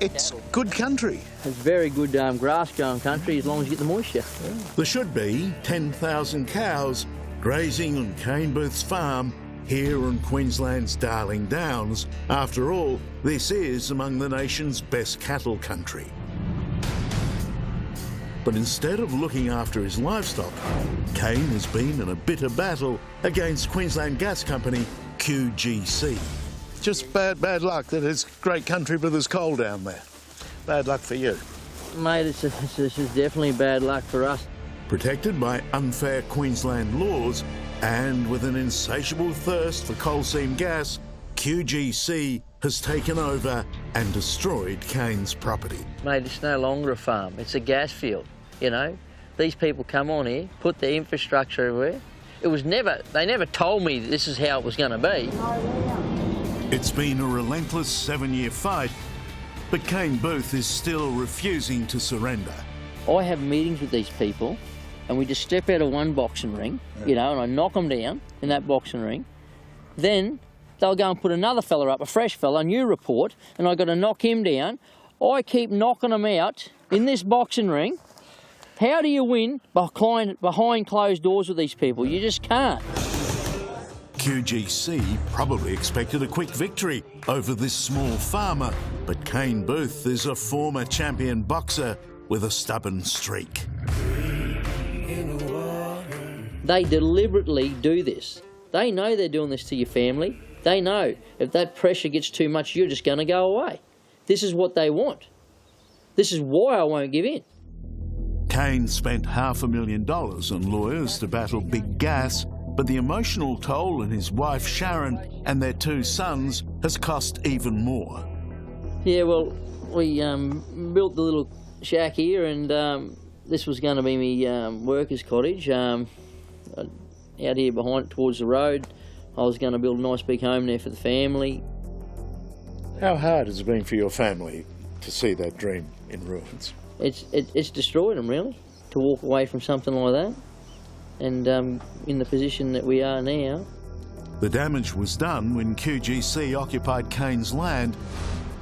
It's good country. It's very good grass-going country as long as you get the moisture. There should be 10,000 cows grazing on Kane Booth's farm here on Queensland's Darling Downs. After all, this is among the nation's best cattle country. But instead of looking after his livestock, Kane has been in a bitter battle against Queensland Gas Company, QGC. Just bad luck that it's great country but there's coal down there. Bad luck for you. Mate, this is definitely bad luck for us. Protected by unfair Queensland laws and with an insatiable thirst for coal seam gas, QGC has taken over and destroyed Kane's property. Mate, it's no longer a farm, it's a gas field, you know. These people come on here, put their infrastructure everywhere. They never told me this is how it was going to be. It's been a relentless 7-year fight, but Kane Booth is still refusing to surrender. I have meetings with these people and we just step out of one boxing ring, you know, and I knock them down in that boxing ring. Then they'll go and put another fella up, a fresh fella, a new report, and I've got to knock him down. I keep knocking them out in this boxing ring. How do you win behind closed doors with these people? You just can't. QGC probably expected a quick victory over this small farmer, but Kane Booth is a former champion boxer with a stubborn streak. They deliberately do this. They know they're doing this to your family. They know if that pressure gets too much, you're just going to go away. This is what they want. This is why I won't give in. Kane spent $500,000 on lawyers to battle big gas, but the emotional toll on his wife Sharon and their 2 sons has cost even more. Yeah, well, we built the little shack here, and this was going to be my workers' cottage. Out here behind it towards the road, I was going to build a nice big home there for the family. How hard has it been for your family to see that dream in ruins? It's destroyed them, really, to walk away from something like that. And in the position that we are now. The damage was done when QGC occupied Kane's land,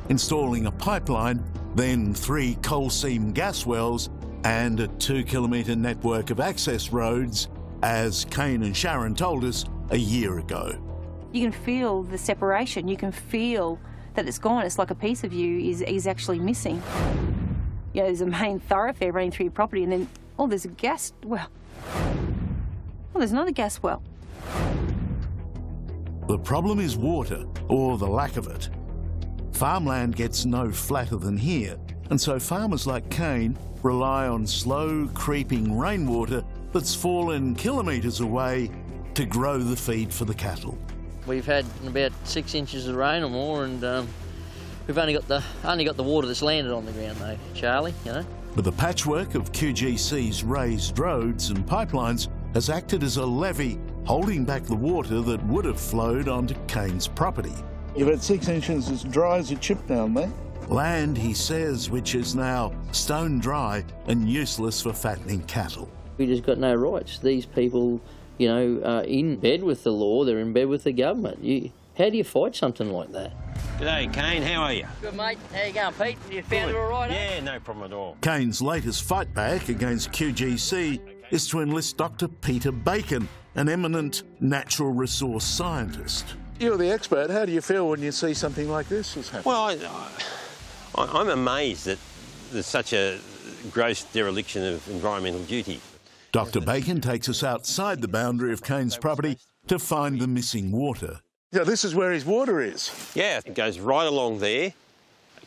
installing a pipeline, then 3 coal seam gas wells and a 2-kilometre network of access roads, as Kane and Sharon told us a year ago. You can feel the separation. You can feel that it's gone. It's like a piece of you is actually missing. You know, there's a main thoroughfare running through your property, and then, oh, there's a gas well. Oh, there's another gas well. The problem is water, or the lack of it. Farmland gets no flatter than here, and so farmers like Kane rely on slow, creeping rainwater that's fallen kilometres away to grow the feed for the cattle. We've had about 6 inches of rain or more, and we've only got the water that's landed on the ground, though, Charlie, you know. But the patchwork of QGC's raised roads and pipelines has acted as a levee holding back the water that would have flowed onto Kane's property. You've had 6 inches as dry as a chip down there. Land, he says, which is now stone dry and useless for fattening cattle. We just got no rights. These people, you know, are in bed with the law, they're in bed with the government. How do you fight something like that? G'day, Kane, how are you? Good, mate. How you going, Pete? You found it all right, Yeah, no problem at all. Kane's latest fight back against QGC is to enlist Dr. Peter Bacon, an eminent natural resource scientist. You're the expert. How do you feel when you see something like this has happened? Well, I'm amazed that there's such a gross dereliction of environmental duty. Dr. Bacon takes us outside the boundary of Kane's property to find the missing water. Yeah, this is where his water is. Yeah, it goes right along there,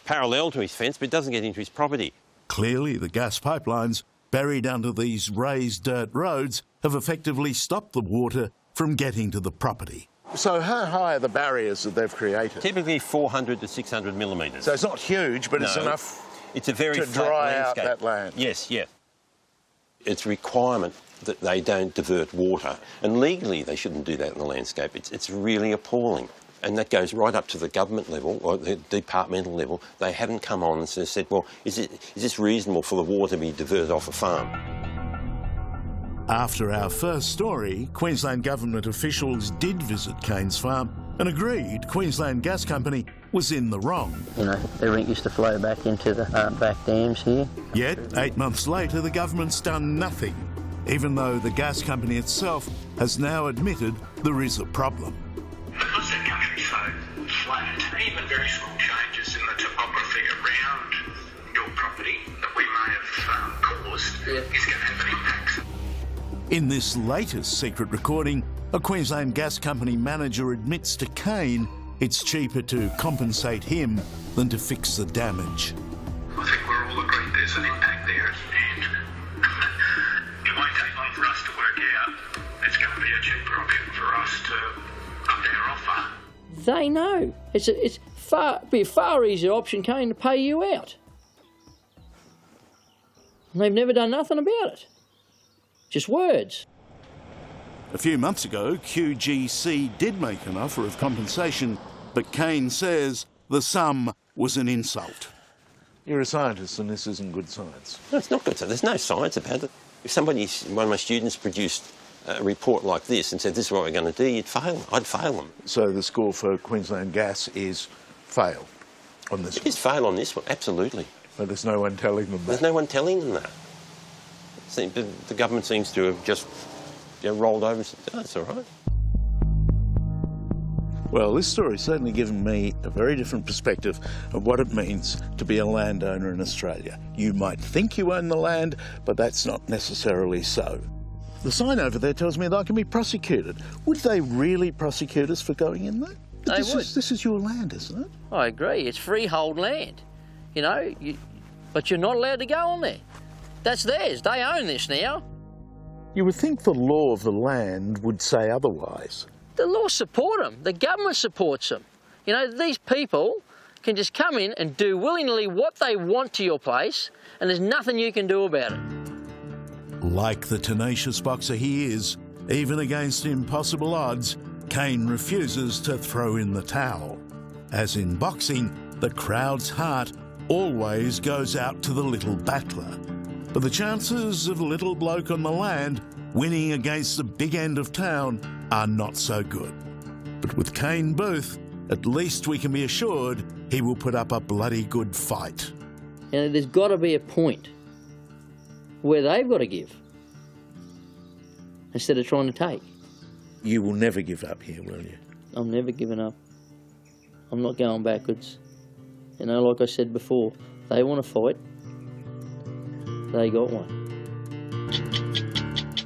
parallel to his fence, but it doesn't get into his property. Clearly, the gas pipelines buried under these raised dirt roads have effectively stopped the water from getting to the property. So how high are the barriers that they've created? Typically 400 to 600 millimetres. So it's not huge, but it's enough it's a very to flat dry out landscape. that land. Yes, yes. It's a requirement that they don't divert water, and legally they shouldn't do that in the landscape. It's really appalling. And that goes right up to the government level, or the departmental level. They haven't come on and said, well, is this reasonable for the water to be diverted off a farm? After our first story, Queensland government officials did visit Kane's farm and agreed Queensland Gas Company was in the wrong. You know, everything used to flow back into the back dams here. Yet, 8 months later, the government's done nothing, even though the gas company itself has now admitted there is a problem. Because the country's so flat, even very small changes in the topography around your property that we may have caused is going to have an impact. In this latest secret recording, a Queensland Gas Company manager admits to Kane it's cheaper to compensate him than to fix the damage. I think we're all agreed there's an impact there, and it won't take long for us to work out it's going to be a cheaper option for us to up our offer. They know. It's be a far easier option, Kane, to pay you out. And they've never done nothing about it. Just words. A few months ago, QGC did make an offer of compensation, but Kane says the sum was an insult. You're a scientist and this isn't good science. No, it's not good. There's no science about it. If one of my students produced a report like this and said this is what we're going to do, I'd fail them. So the score for Queensland Gas is fail on this one. It's fail on this one, absolutely. But there's no one telling them that. There's no one telling them that. The government seems to have just rolled over and said, oh, that's all right. Well, this story's certainly given me a very different perspective of what it means to be a landowner in Australia. You might think you own the land, but that's not necessarily so. The sign over there tells me that I can be prosecuted. Would they really prosecute us for going in there? They would. This is your land, isn't it? I agree. It's freehold land, you know, but you're not allowed to go on there. That's theirs. They own this now. You would think the law of the land would say otherwise. The law support them. The government supports them. You know, these people can just come in and do willingly what they want to your place, and there's nothing you can do about it. Like the tenacious boxer he is, even against impossible odds, Kane refuses to throw in the towel. As in boxing, the crowd's heart always goes out to the little battler. But the chances of a little bloke on the land winning against the big end of town are not so good. But with Kane Booth, at least we can be assured he will put up a bloody good fight. You know, there's got to be a point where they've got to give instead of trying to take. You will never give up here, will you? I'm never giving up. I'm not going backwards. You know, like I said before, they want to fight. They got one.